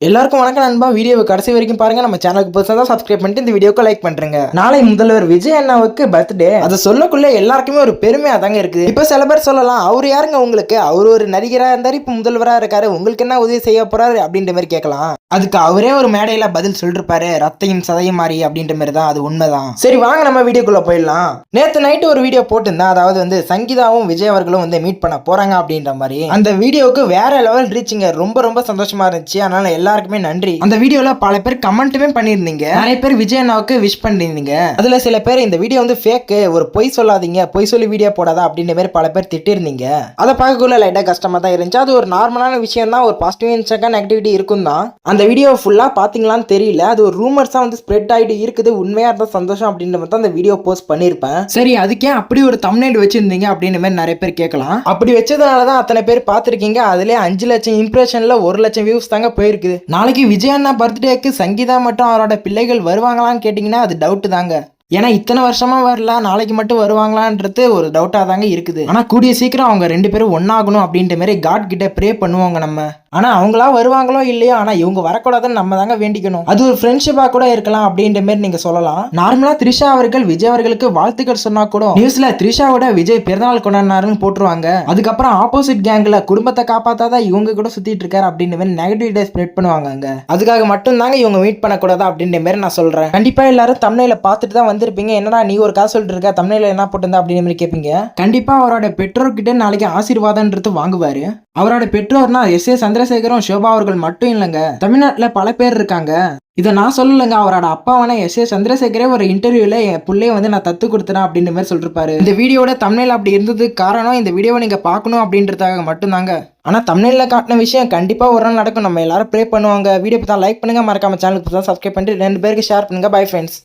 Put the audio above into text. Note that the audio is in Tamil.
எல்லாருக்கும் வணக்கம் நண்பா. வீடியோவை கடைசி வரைக்கும் பாருங்க. நம்ம சேனலுக்கு புதுசாக தான் சப்ஸ்கிரைப் பண்ணிட்டு இந்த வீடியோக்கு லைக் பண்றேங்க. நாளை முதல்வர் விஜய் அண்ணாவுக்கு பர்த்டே. அதை சொல்லக்குள்ள எல்லாருக்குமே ஒரு பெருமையா தாங்க இருக்கு. இப்ப சில பேர் சொல்லலாம், அவர் யாருங்க உங்களுக்கு, அவர் ஒரு நடிகரா இருந்தாரு, இப்ப முதல்வரா இருக்காரு, உங்களுக்கு என்ன உதவி செய்ய போறாரு அப்படின்ற மாதிரி கேட்கலாம். அதுக்கு அவரே ஒரு மேடையில பதில் சொல்லிருப்பாரு, ரத்தையும் சதையும் மாறி அப்படின்ற மாதிரி தான். அது உண்மைதான். சரி வாங்க நம்ம வீடியோக்குள்ள போயிடலாம். நேத்து நைட்டு ஒரு வீடியோ போட்டிருந்தேன். அதாவது சங்கீதாவும் விஜய் அவர்களும் மீட் பண்ண போறாங்க அப்படின்ற மாதிரி. அந்த வீடியோவுக்கு வேற லெவல் ரீச்சிங்க. ரொம்ப ரொம்ப சந்தோஷமா இருந்துச்சு. அதனால எல்லாருக்குமே நன்றி. அந்த வீடியோல பல பேர் கமெண்ட்டுமே பண்ணிருந்தீங்க. நிறைய பேர் விஜய் அண்ணாவுக்கு விஷ் பண்ணிருந்தீங்க. அதுல சில பேர் இந்த வீடியோ ஃபேக், ஒரு பொய் சொல்லாதீங்க, பொய் சொல்லி வீடியோ போடாதா அப்படின்ற மாதிரி பல பேர் திட்டிருந்தீங்க. அதை பார்க்கக்குள்ள லைட்டா கஷ்டமா தான் இருந்துச்சு. அது ஒரு நார்மலான விஷயம் தான். ஒரு பாசிட்டிவ் இன்ஸ்டாக நெகட்டிவிட்டி இருக்கும் தான். அந்த வீடியோ ஃபுல்லா பாத்தீங்களான்னு தெரியல. அது ஒரு ரூமர்ஸா ஸ்ப்ரெட் ஆயிட்டு இருக்குது. உண்மையா இருந்தா சந்தோஷம் அப்படின்ற மாதிரி தான் அந்த வீடியோ போஸ்ட் பண்ணிருப்பேன். சரி அதுக்கே அப்படி ஒரு தம்ப்நெயில் வச்சிருந்தீங்க அப்படின்ற மாதிரி நிறைய பேர் கேட்கலாம். அப்படி வச்சதுனாலதான் அத்தனை பேர் பார்த்திருக்கீங்க. அதுல 5 லட்சம் இம்ப்ரெஷன்ல 1 லட்சம் வியூஸ் தாங்க போயிருக்குது. நாளைக்கு விஜய் அண்ணா பர்த்டேக்கு சங்கீதா மற்றும் அவரோட பிள்ளைகள் வருவாங்களான்னு கேட்டீங்கன்னா அது டவுட் தாங்க. ஏன்னா இத்தனை வருஷமா வரல, நாளைக்கு மட்டும் வருவாங்களான்றது ஒரு டவுட்டா தாங்க இருக்குது. ஆனா கூடிய சீக்கிரம் அவங்க 2 பேரும் ஒன்னாகணும் அப்படின்ற மாதிரி காட் கிட்ட ப்ரே பண்ணுவாங்க நம்ம. ஆனா அவங்களா வருவாங்களோ இல்லையோ, ஆனா இவங்க வரக்கூடாதுன்னு நம்ம தாங்க வேண்டிக்கணும். அது ஒரு ஃப்ரெண்ட்ஷிப்பா கூட இருக்கலாம் அப்படின்ற மாதிரி நீங்க சொல்லலாம். நார்மலா த்ரிஷா அவர்கள் விஜய் அவர்களுக்கு வாழ்த்துக்கள் சொன்னா கூட நியூஸ்ல த்ரிஷாவோட விஜய் பிறந்தநாள் கொண்டாடினாருன்னு போட்டுருவாங்க. அதுக்கப்புறம் ஆப்போசிட் கேங்ல குடும்பத்தை காப்பாத்தாதான் இவங்க கூட சுத்திட்டு இருக்காரு அப்படின்ற மாதிரி நெகட்டிவிட்டி ஸ்ப்ரெட் பண்ணுவாங்க. அதுக்காக மட்டும் தாங்க இவங்க மீட் பண்ணக்கூடாது அப்படின்ற மாதிரி நான் சொல்றேன். கண்டிப்பா எல்லாரும் தம்ப்நெயில பார்த்துட்டு தான் வந்திருப்பீங்க. என்னடா நீ ஒரு காசு சொல்லிட்டு இருக்க, தம்ப்நெயில என்ன போட்டிருந்தா அப்படின்ற மாதிரி கேட்பீங்க. கண்டிப்பா அவரோட பெற்றோர்கிட்ட நாளைக்கு ஆசீர்வாதம்ன்றது வாங்குவாரு. அவரோட பெற்றோர்னா எஸ். சந்திரசேகரும் ஷோபா அவர்கள் மட்டும் இல்லைங்க, தமிழ்நாட்டில் பல பேர் இருக்காங்க. இதை நான் சொல்லலைங்க, அவரோட அப்பாவான எஸ். சந்திரசேகரே ஒரு இன்டர்வியூல என் பிள்ளைய நான் தத்து கொடுத்தேன் அப்படின்ற மாதிரி சொல்லிருப்பாரு. இந்த வீடியோட தம்ப்நெயில் அப்படி இருந்ததுக்கு காரணம் இந்த வீடியோவை நீங்க பார்க்கணும் அப்படின்றதுக்காக மட்டும்தாங்க. ஆனா தம்ப்நெயில்ல காட்டின விஷயம் கண்டிப்பா ஒரு நாள் நடக்கும். நம்ம எல்லாரும் ப்ரே பண்ணுவாங்க. வீடியோ பார்த்தா லைக் பண்ணுங்க, மறக்காம சேனலுக்கு சப்ஸ்கிரைப் பண்ணிட்டு 2 பேருக்கு ஷேர் பண்ணுங்க. Bye friends.